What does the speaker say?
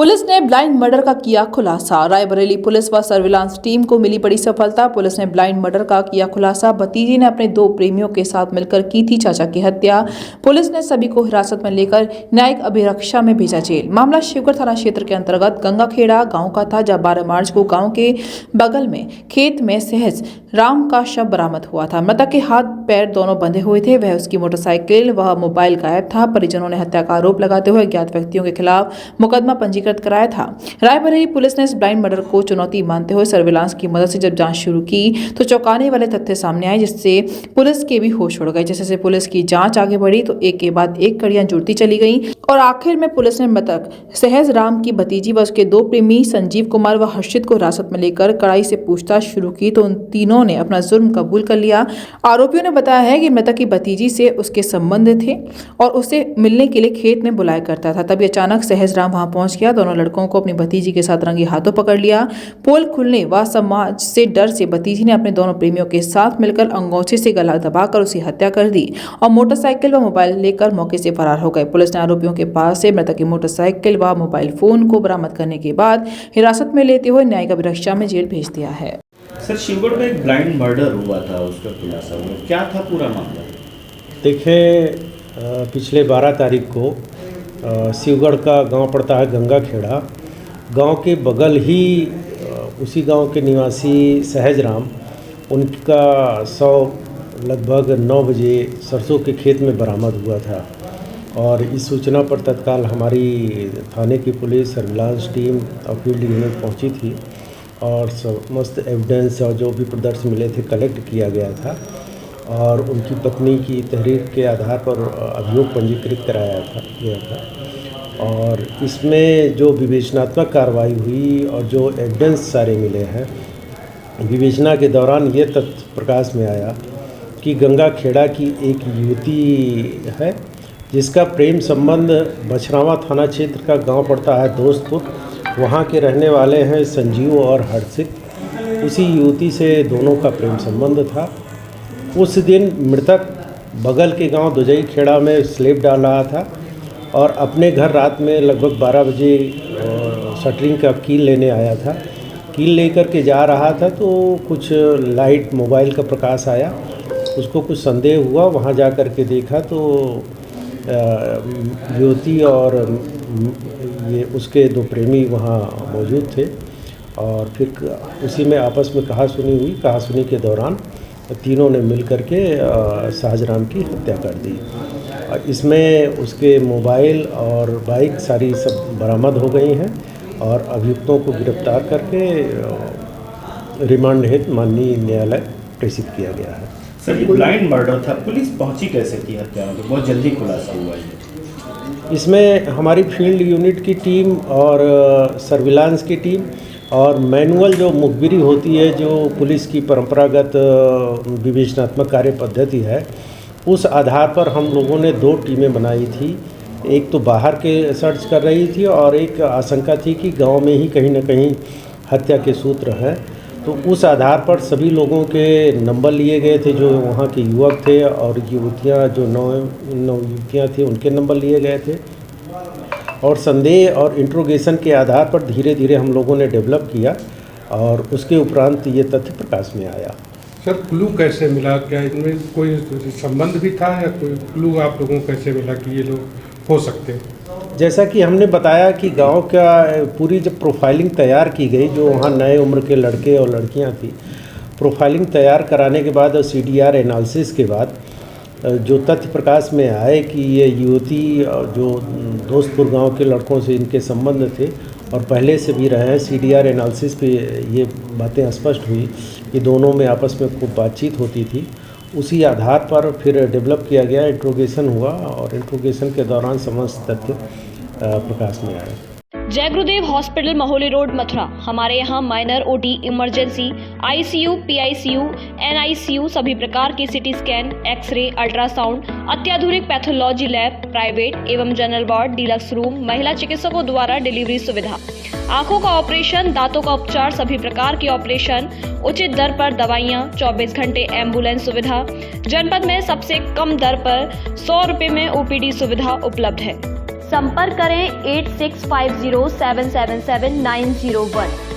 Police ने blind murder का किया खुलासा। रायबरेली पुलिस व सर्विलांस टीम को मिली बड़ी सफलता। पुलिस ने ब्लाइंड मर्डर का किया खुलासा। भतीजी ने अपने 2 प्रेमियों के साथ मिलकर की थी चाचा की हत्या। पुलिस ने सभी को हिरासत में लेकर न्यायिक अभिरक्षा में भेजा जेल। मामला शिवगढ़ थाना क्षेत्र के अंतर्गत गंगाखेड़ा गांव का था, जब 12 मार्च को गांव के बगल में खेत में सहज राम का शव बरामद हुआ था। मृतक के हाथ पैर दोनों बंधे हुए थे। वह उसकी मोटरसाइकिल व मोबाइल गायब था। परिजनों ने हत्या का आरोप लगाते हुए अज्ञात व्यक्तियों के खिलाफ मुकदमा पंजीकृत कराया था। रायबरेली पुलिस ने इस ब्लाइंड मर्डर को चुनौती मानते हुए सर्विलांस की मदद से जब जांच शुरू की तो चौंकाने वाले तथ्य सामने आए, जिससे पुलिस के भी होश उड़ गए। जैसे पुलिस की जांच आगे बढ़ी तो एक के बाद एक कड़ियां जुड़ती चली गई और आखिर में पुलिस ने मृतक सहज राम की भतीजी व उसके 2 प्रेमी संजीव कुमार व हर्षित को हिरासत में लेकर कड़ाई से पूछताछ शुरू की तो उन तीनों ने अपना जुर्म कबूल कर लिया। आरोपियों ने बताया है कि मृतक की भतीजी से उसके संबंध थे और उसे मिलने के लिए खेत में बुलाया करता था। तभी अचानक सहज राम वहां पहुंच गया। दोनों लड़कों को अपनी भतीजी के साथ रंगे हाथों पकड़ लिया। पोल खुलने व समाज से डर से भतीजी ने अपने दोनों प्रेमियों के साथ मिलकर अंगोछे से गला दबाकर उसकी हत्या कर दी और मोटरसाइकिल व मोबाइल लेकर मौके से फरार हो गए। पुलिस ने आरोपियों के पास से मृतक की मोटरसाइकिल व मोबाइल फोन को बरामद करने के बाद हिरासत में लेते हुए न्यायिक अभिरक्षा में जेल भेज दिया है। सर, शिवगढ़ में एक ब्लाइंड मर्डर हुआ था, उसका खुलासा हुआ, क्या था पूरा मामला? देखिए, पिछले 12 तारीख को शिवगढ़ का गांव पड़ता है गंगाखेड़ा। गांव के बगल ही उसी गांव के निवासी सहज राम, उनका शव लगभग 9 बजे सरसों के खेत में बरामद हुआ था और इस सूचना पर तत्काल हमारी थाने की पुलिस, सर्विलांस टीम और फील्ड यूनिट पहुंची थी और समस्त एविडेंस और जो भी प्रदर्श मिले थे कलेक्ट किया गया था और उनकी पत्नी की तहरीर के आधार पर अभियोग पंजीकृत कराया गया था और इसमें जो विवेचनात्मक कार्रवाई हुई और जो एविडेंस सारे मिले हैं, विवेचना के दौरान ये तथ्य प्रकाश में आया कि गंगाखेड़ा की एक युवती है जिसका प्रेम संबंध बछरावा थाना क्षेत्र का गांव पड़ता है दोस्तपुर। वहां के रहने वाले हैं संजीव और हर्षित। उसी युवती से दोनों का प्रेम संबंध था। उस दिन मृतक बगल के गांव दुजई खेड़ा में स्लेब डाल रहा था और अपने घर रात में लगभग 12 बजे शटरिंग का कील लेने आया था। कील लेकर के जा रहा था तो कुछ लाइट मोबाइल का प्रकाश आया, उसको कुछ संदेह हुआ। वहां जा कर के देखा तो युवती और ये उसके 2 प्रेमी वहाँ मौजूद थे और फिर उसी में आपस में कहासुनी हुई। कहासुनी के दौरान तीनों ने मिल कर के सहजराम की हत्या कर दी। इसमें उसके मोबाइल और बाइक सारी सब बरामद हो गई हैं और अभियुक्तों को गिरफ्तार करके रिमांड हेतु माननीय न्यायालय प्रेषित किया गया है। सर, ये ब्लाइंड मर्डर था, पुलिस पहुंची कैसे थी हत्या में? बहुत जल्दी खुलासा हुआ है। इसमें हमारी फील्ड यूनिट की टीम और सर्विलांस की टीम और मैनुअल जो मुखबिरी होती है, जो पुलिस की परंपरागत विवेचनात्मक कार्य पद्धति है, उस आधार पर हम लोगों ने 2 टीमें बनाई थी। एक तो बाहर के सर्च कर रही थी और एक आशंका थी कि गांव में ही कहीं न कहीं हत्या के सूत्र हैं। तो उस आधार पर सभी लोगों के नंबर लिए गए थे, जो वहाँ के युवक थे और युवतियाँ जो 9 युवतियाँ थी उनके नंबर लिए गए थे और संदेह और इंट्रोगेशन के आधार पर धीरे धीरे हम लोगों ने डेवलप किया और उसके उपरांत ये तथ्य प्रकाश में आया। सर, क्लू कैसे मिला? क्या इनमें कोई संबंध भी था या कोई क्लू आप लोगों को कैसे मिला कि ये लोग हो सकते हैं? जैसा कि हमने बताया कि गांव का पूरी जब प्रोफाइलिंग तैयार की गई, जो वहाँ नए उम्र के लड़के और लड़कियां थी, प्रोफाइलिंग तैयार कराने के बाद और CDR एनालिसिस के बाद जो तथ्य प्रकाश में आए कि ये युवती जो दोस्तपुर गांव के लड़कों से इनके संबंध थे और पहले से भी रहे हैं, CDR एनालिसिस पे ये बातें स्पष्ट हुई कि दोनों में आपस में खूब बातचीत होती थी। उसी आधार पर फिर डेवलप किया गया, इंट्रोगेशन हुआ और इंट्रोगेशन के दौरान समस्त तथ्य प्रकाश में आए। जय गुरुदेव हॉस्पिटल, महोली रोड, मथुरा। हमारे यहाँ minor, OT, emergency, ICU, PICU, NICU, सभी प्रकार के CT स्कैन, एक्सरे, अल्ट्रासाउंड, अत्याधुनिक पैथोलॉजी लैब, प्राइवेट एवं जनरल वार्ड, डीलक्स रूम, महिला चिकित्सकों द्वारा डिलीवरी सुविधा, आंखों का ऑपरेशन, दांतों का उपचार, सभी प्रकार के ऑपरेशन, उचित दर पर दवाइयाँ, 24 घंटे एम्बुलेंस सुविधा। जनपद में सबसे कम दर पर 100 रुपए में OPD सुविधा उपलब्ध है। संपर्क करें 8650777901।